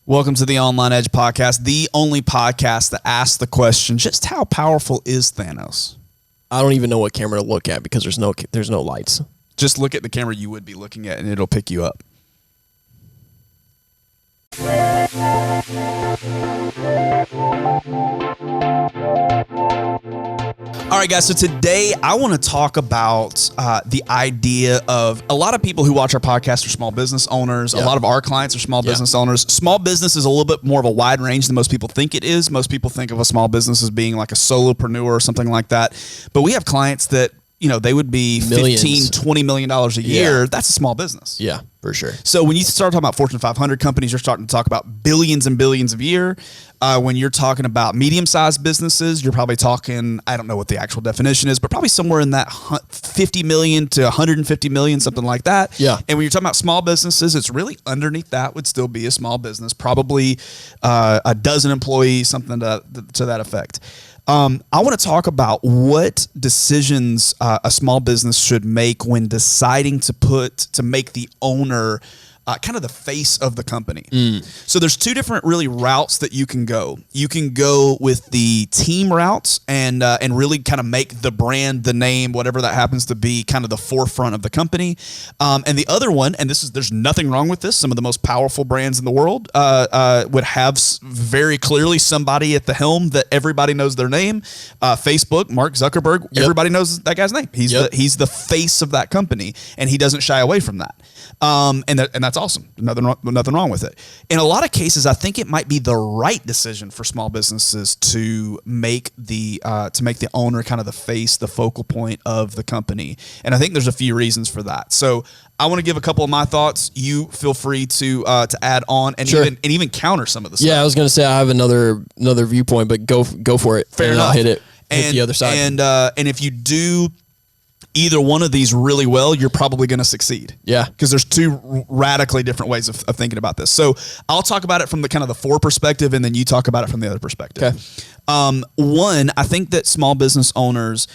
Welcome to the Online Edge podcast, the only podcast that asks the question, just how powerful is Thanos? I don't even know what camera to look at because there's no lights. Just look at the camera you would be looking at and it'll pick you up. All right, guys, so today I want to talk about the idea of a lot of people who watch our podcast are small business owners. A lot of our clients are small business owners. Small business is a little bit more of a wide range than most people think it is. Most people think of a small business as being like a solopreneur or something like that. But we have clients that, you know, they would be Millions. $15, $20 million a year. That's a small business. Yeah, for sure. So when you start talking about Fortune 500 companies, you're starting to talk about billions and billions a year. When you're talking about medium-sized businesses, you're probably talking, I don't know what the actual definition is, but probably somewhere in that 50 million to 150 million, something like that. Yeah. And when you're talking about small businesses, it's really underneath that would still be a small business, probably a dozen employees, something to that effect. I want to talk about what decisions a small business should make when deciding to make the owner kind of the face of the company. So there's two different really routes that you can go. You can go with the team route and really kind of make the brand, the name, whatever that happens to be, kind of the forefront of the company. And the other one, and there's nothing wrong with this. Some of the most powerful brands in the world would have very clearly somebody at the helm that everybody knows their name. Facebook, Mark Zuckerberg, everybody knows that guy's name. He's the face of that company, and he doesn't shy away from that. And that's awesome. Nothing wrong with it. In a lot of cases, I think it might be the right decision for small businesses to make the owner kind of the face, the focal point of the company. And I think there's a few reasons for that. So I want to give a couple of my thoughts. You feel free to add on and even counter some of the stuff. Yeah, I was going to say I have another viewpoint, but go for it. Fair enough. I'll hit the other side. And if you do either one of these really well, you're probably going to succeed. Yeah. Because there's two radically different ways of thinking about this. So I'll talk about it from the kind of the for perspective, and then you talk about it from the other perspective. Okay. One, I think that small business owners,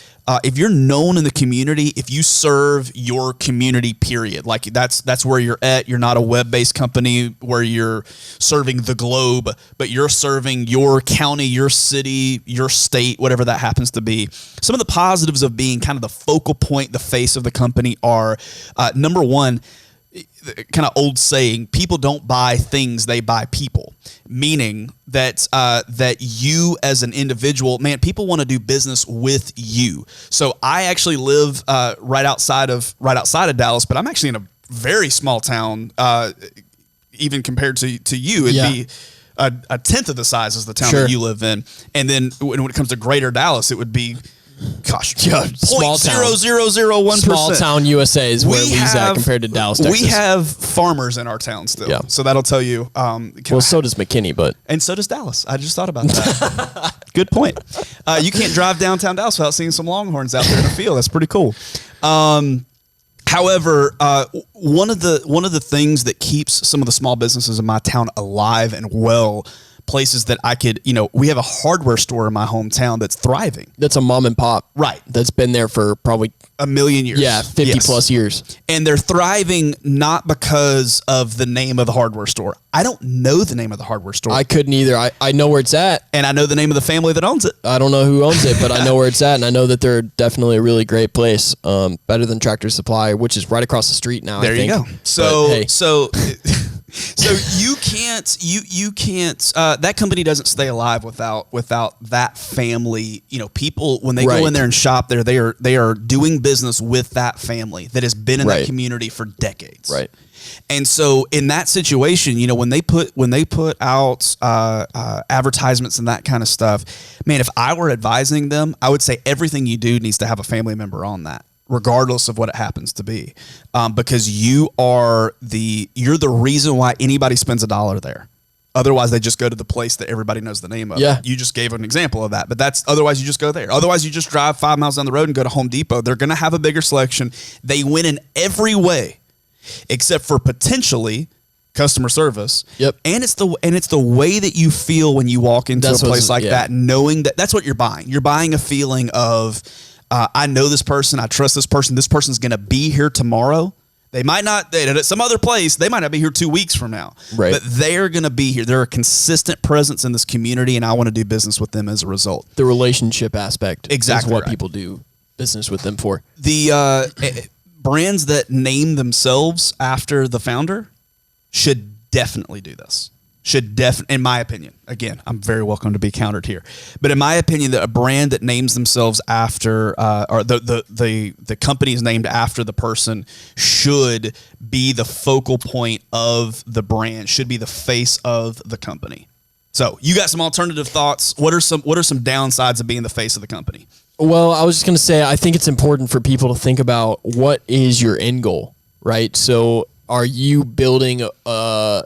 if you're known in the community, if you serve your community, period, like that's where you're at. You're not a web-based company where you're serving the globe, but you're serving your county, your city, your state, whatever that happens to be. Some of the positives of being kind of the focal point, the face of the company are, number one, kind of old saying, people don't buy things, they buy people. Meaning that you as an individual, man, people want to do business with you. So I actually live right outside of Dallas, but I'm actually in a very small town, even compared to you. It'd be a tenth of the size as the town that you live in. And then when it comes to greater Dallas, it would be, gosh, small town. 0.0001%. Small town USA is where Lee's at compared to Dallas, Texas. We have farmers in our town still, so that'll tell you. Well, so does McKinney, and so does Dallas. I just thought about that. Good point. You can't drive downtown Dallas without seeing some Longhorns out there in the field. That's pretty cool. However, one of the things that keeps some of the small businesses in my town alive and well, places that I could, we have a hardware store in my hometown that's thriving. That's a mom and pop. Right. That's been there for probably a million years. Yeah, 50 plus years. And they're thriving not because of the name of the hardware store. I don't know the name of the hardware store. I couldn't either. I know where it's at. And I know the name of the family that owns it. I don't know who owns it, but I know where it's at. And I know that they're definitely a really great place. Better than Tractor Supply, which is right across the street now, there I think. You go. So you can't that company doesn't stay alive without that family. People, when they go in there and shop there, they are doing business with that family that has been in that community for decades. Right. And so in that situation, when they put out advertisements and that kind of stuff, man, if I were advising them, I would say everything you do needs to have a family member on that, regardless of what it happens to be, because you're the reason why anybody spends $1 there. Otherwise, they just go to the place that everybody knows the name of. Yeah. You just gave an example of that, but otherwise you just go there. Otherwise, you just drive 5 miles down the road and go to Home Depot. They're going to have a bigger selection. They win in every way, except for potentially customer service. Yep. And it's the way that you feel when you walk into a place like that, knowing that that's what you're buying. You're buying a feeling of, I know this person, I trust this person. This person's going to be here tomorrow. They might not, at some other place, they might not be here 2 weeks from now. Right. But they're going to be here. They're a consistent presence in this community, and I want to do business with them as a result. The relationship aspect Exactly is what right. people do business with them for. The brands that name themselves after the founder should definitely do this. In my opinion, again, I'm very welcome to be countered here, but in my opinion, that a brand that names themselves after, or the company is named after the person, should be the focal point of the brand, should be the face of the company. So you got some alternative thoughts. What are some downsides of being the face of the company? Well, I was just going to say, I think it's important for people to think about what is your end goal, right? So are you building a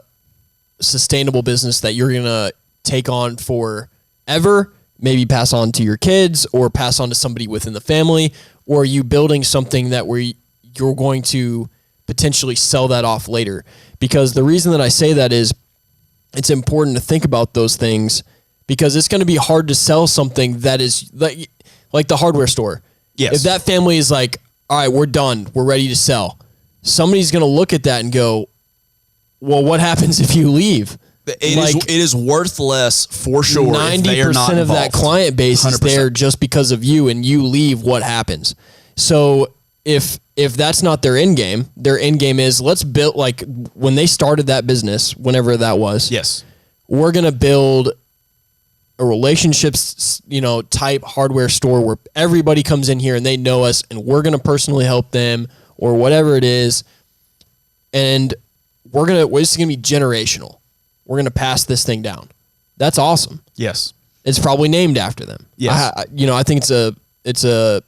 sustainable business that you're going to take on forever, maybe pass on to your kids or pass on to somebody within the family? Or are you building something that where you're going to potentially sell that off later? Because the reason that I say that is it's important to think about those things, because it's going to be hard to sell something that is like the hardware store. Yes. If that family is like, all right, we're done, we're ready to sell, somebody's going to look at that and go, well, what happens if you leave? It is worth less for sure. 90% of that client base 100%. Is there just because of you, and you leave, what happens? So if that's not their end game is, let's build, like when they started that business, whenever that was, yes, we're going to build a relationships, type hardware store where everybody comes in here and they know us, and we're going to personally help them or whatever it is. And this is going to be generational. We're going to pass this thing down. That's awesome. Yes. It's probably named after them. Yes. I think it's a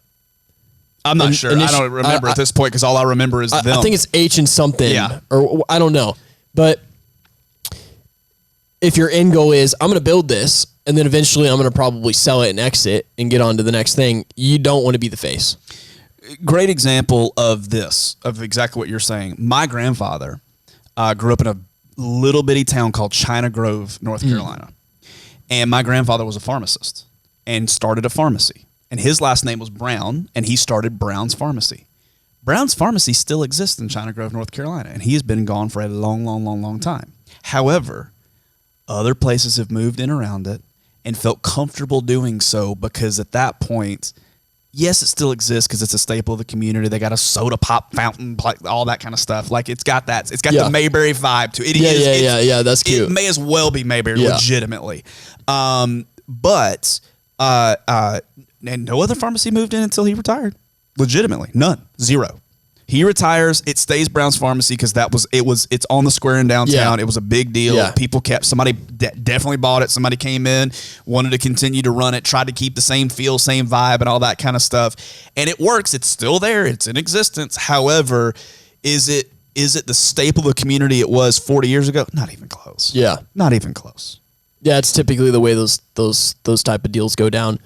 I'm not sure. I don't remember at this point, because all I remember is them. I think it's H and something. Yeah. Or I don't know. But if your end goal is, I'm going to build this, and then eventually I'm going to probably sell it and exit and get on to the next thing, you don't want to be the face. Great example of this, of exactly what you're saying. My grandfather grew up in a little bitty town called China Grove, North Carolina. And my grandfather was a pharmacist and started a pharmacy. And his last name was Brown, and he started Brown's Pharmacy. Brown's Pharmacy still exists in China Grove, North Carolina, and he has been gone for a long, long, long, long time. However, other places have moved in around it and felt comfortable doing so, because at that point, yes, it still exists because it's a staple of the community. They got a soda pop fountain, all that kind of stuff. Like, it's got that. It's got the Mayberry vibe to it. Yeah. That's cute. It may as well be Mayberry, legitimately. But and no other pharmacy moved in until he retired. Legitimately, none, zero. He retires. It stays Brown's Pharmacy because it's on the square in downtown. Yeah. It was a big deal. Yeah. People somebody definitely bought it. Somebody came in, wanted to continue to run it, tried to keep the same feel, same vibe, and all that kind of stuff. And it works. It's still there. It's in existence. However, is it the staple of the community it was 40 years ago? Not even close. Yeah. Not even close. Yeah, it's typically the way those type of deals go down.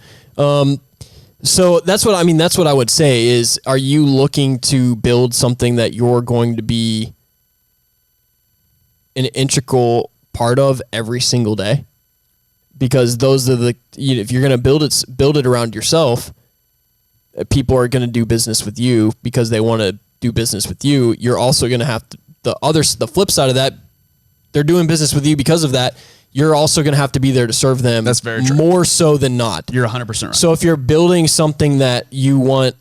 So that's what I would say is, are you looking to build something that you're going to be an integral part of every single day? Because those are if you're going to build it around yourself, people are going to do business with you because they want to do business with you. You're also going to have the flip side of that. They're doing business with you because of that. You're also going to have to be there to serve them. That's very true. More so than not. You're 100% right. So if you're building something that you want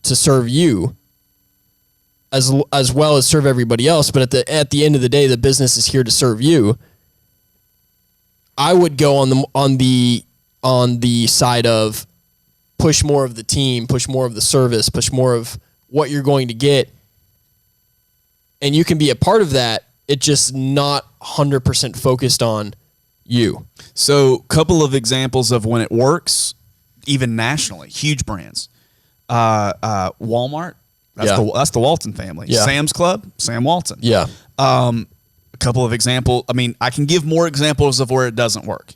to serve you, as well as serve everybody else, but at the end of the day, the business is here to serve you, I would go on the side of push more of the team, push more of the service, push more of what you're going to get, and you can be a part of that. It's just not 100% focused on you. So, couple of examples of when it works, even nationally, huge brands. Walmart, that's the Walton family. Yeah. Sam's Club, Sam Walton. Yeah. A couple of examples. I mean, I can give more examples of where it doesn't work.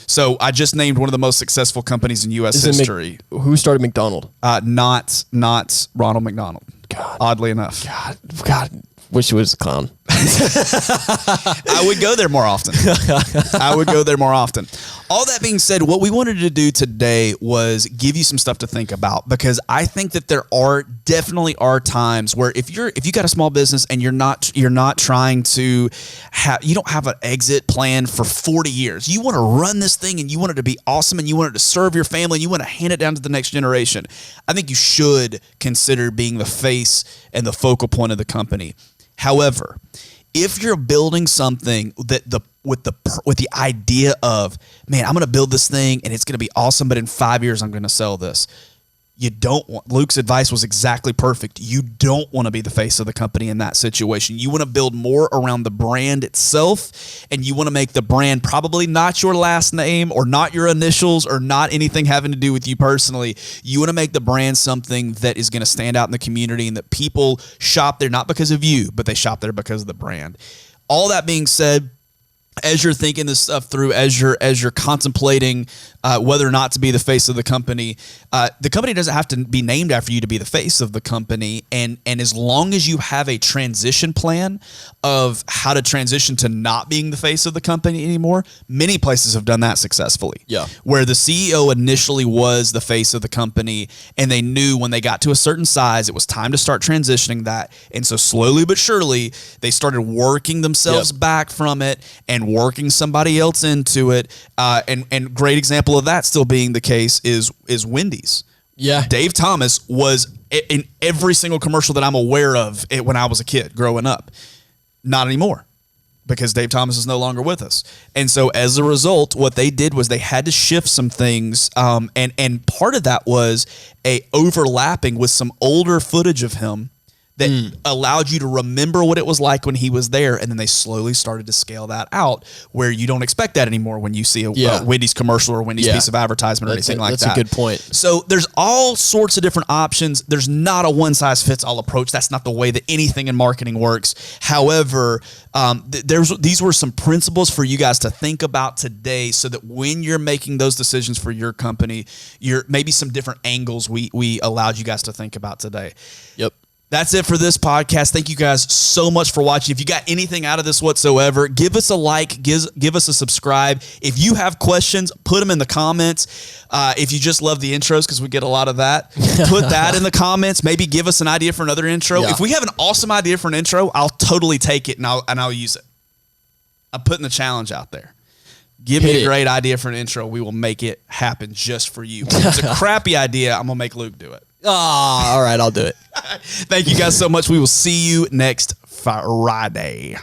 So, I just named one of the most successful companies in U.S. history. Who started McDonald? Not Ronald McDonald. God. Oddly enough. God. Wish it was a clown. I would go there more often. All that being said, what we wanted to do today was give you some stuff to think about, because I think that there definitely are times where if you got a small business and you're not trying to you don't have an exit plan for 40 years. You want to run this thing and you want it to be awesome and you want it to serve your family and you want to hand it down to the next generation. I think you should consider being the face and the focal point of the company. However, if you're building something that with the idea of, man, I'm going to build this thing and it's going to be awesome, but in 5 years I'm going to sell this. You don't want, Luke's advice was exactly perfect. You don't want to be the face of the company in that situation. You want to build more around the brand itself, and you want to make the brand probably not your last name or not your initials or not anything having to do with you personally. You want to make the brand something that is going to stand out in the community and that people shop there not because of you, but they shop there because of the brand. All that being said, as you're thinking this stuff through, as you're contemplating whether or not to be the face of the company doesn't have to be named after you to be the face of the company. And as long as you have a transition plan of how to transition to not being the face of the company anymore, many places have done that successfully. Yeah. Where the CEO initially was the face of the company and they knew when they got to a certain size, it was time to start transitioning that. And so slowly but surely, they started working themselves back from it and working somebody else into it. And great example of that still being the case is Wendy's. Yeah. Dave Thomas was in every single commercial that I'm aware of when I was a kid growing up. Not anymore, because Dave Thomas is no longer with us. And so as a result, what they did was they had to shift some things. And part of that was a overlapping with some older footage of him that allowed you to remember what it was like when he was there. And then they slowly started to scale that out where you don't expect that anymore when you see a Wendy's commercial or Wendy's piece of advertisement or anything like that. That's a good point. So there's all sorts of different options. There's not a one size fits all approach. That's not the way that anything in marketing works. However, these were some principles for you guys to think about today so that when you're making those decisions for your company, maybe some different angles we allowed you guys to think about today. Yep. That's it for this podcast. Thank you guys so much for watching. If you got anything out of this whatsoever, give us a like, give us a subscribe. If you have questions, put them in the comments. If you just love the intros, because we get a lot of that, put that in the comments. Maybe give us an idea for another intro. Yeah. If we have an awesome idea for an intro, I'll totally take it and I'll use it. I'm putting the challenge out there. Give me a great idea for an intro. We will make it happen just for you. If it's a crappy idea, I'm going to make Luke do it. All right, I'll do it. Thank you guys so much. We will see you next Friday.